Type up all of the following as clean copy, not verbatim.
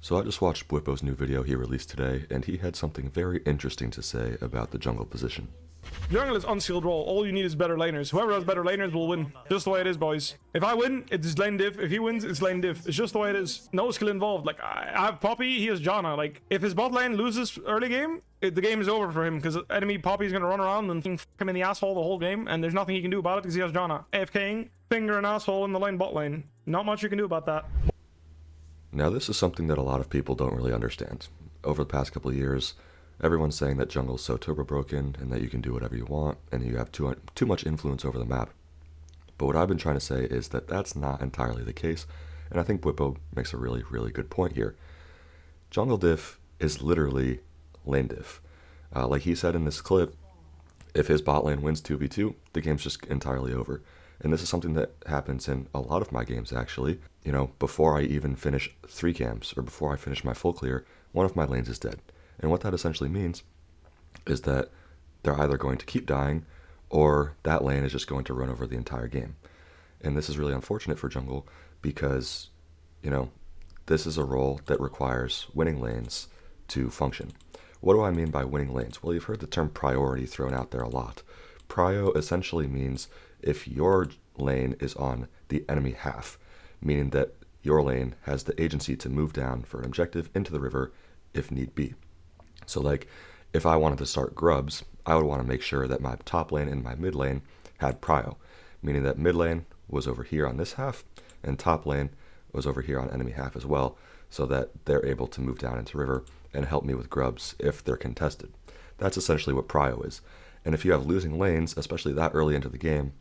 So I just watched Bwipo's new video he released today, and he had something very interesting to say about the jungle position. Jungle is unskilled role. All you need is better laners. Whoever has better laners will win. Just the way it is, boys. If I win, it's lane diff. If he wins, it's lane diff. It's just the way it is. No skill involved. Like, I have Poppy, he has Janna. Like, if his bot lane loses early game, the game is over for him, because enemy Poppy is going to run around and fuck him in the asshole the whole game, and there's nothing he can do about it because he has Janna. AFKing, finger an asshole in the lane bot lane. Not much you can do about that. Now this is something that a lot of people don't really understand. Over the past couple of years, everyone's saying that jungle's so turbo broken and that you can do whatever you want and you have too much influence over the map. But what I've been trying to say is that that's not entirely the case, and I think Bwipo makes a really, really good point here. Jungle diff is literally lane diff. Like he said in this clip, if his bot lane wins 2v2, the game's just entirely over. And this is something that happens in a lot of my games, actually. You know, before I even finish 3 camps, or before I finish my full clear, one of my lanes is dead. And what that essentially means is that they're either going to keep dying, or that lane is just going to run over the entire game. And this is really unfortunate for jungle, because, you know, this is a role that requires winning lanes to function. What do I mean by winning lanes? Well, you've heard the term priority thrown out there a lot. Prio essentially means if your lane is on the enemy half, meaning that your lane has the agency to move down for an objective into the river if need be. So like, if I wanted to start grubs, I would want to make sure that my top lane and my mid lane had prio, meaning that mid lane was over here on this half, and top lane was over here on enemy half as well, so that they're able to move down into river and help me with grubs if they're contested. That's essentially what prio is. And if you have losing lanes, especially that early into the game,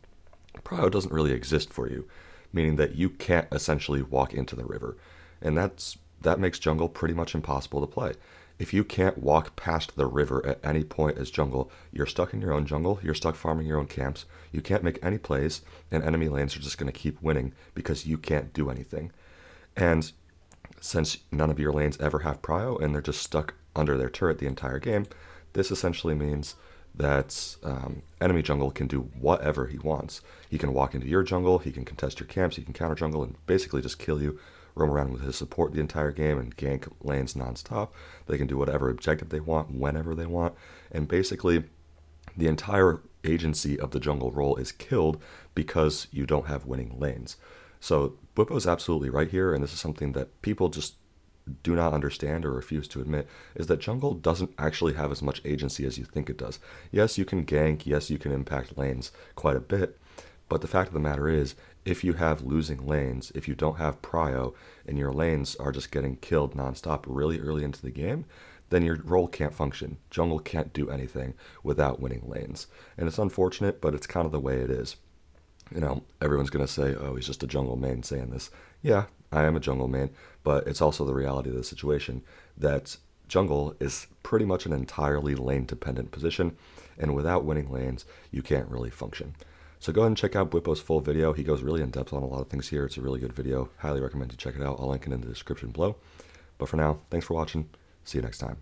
prio doesn't really exist for you, meaning that you can't essentially walk into the river. And that makes jungle pretty much impossible to play. If you can't walk past the river at any point as jungle, you're stuck in your own jungle, you're stuck farming your own camps, you can't make any plays, and enemy lanes are just going to keep winning because you can't do anything. And since none of your lanes ever have prio and they're just stuck under their turret the entire game, this essentially means that enemy jungle can do whatever he wants. He can walk into your jungle, he can contest your camps, he can counter jungle and basically just kill you, roam around with his support the entire game and gank lanes non-stop. They can do whatever objective they want, whenever they want, and basically the entire agency of the jungle role is killed because you don't have winning lanes. So Bwipo's absolutely right here, and this is something that people just do not understand or refuse to admit, is that jungle doesn't actually have as much agency as you think it does. Yes, you can gank, yes, you can impact lanes quite a bit, but the fact of the matter is, if you have losing lanes, if you don't have prio, and your lanes are just getting killed nonstop really early into the game, then your role can't function. Jungle can't do anything without winning lanes. And it's unfortunate, but it's kind of the way it is. You know, everyone's going to say, oh, he's just a jungle main saying this. Yeah, I am a jungle main, but it's also the reality of the situation that jungle is pretty much an entirely lane-dependent position, and without winning lanes, you can't really function. So go ahead and check out Bwipo's full video. He goes really in-depth on a lot of things here. It's a really good video. Highly recommend you check it out. I'll link it in the description below. But for now, thanks for watching. See you next time.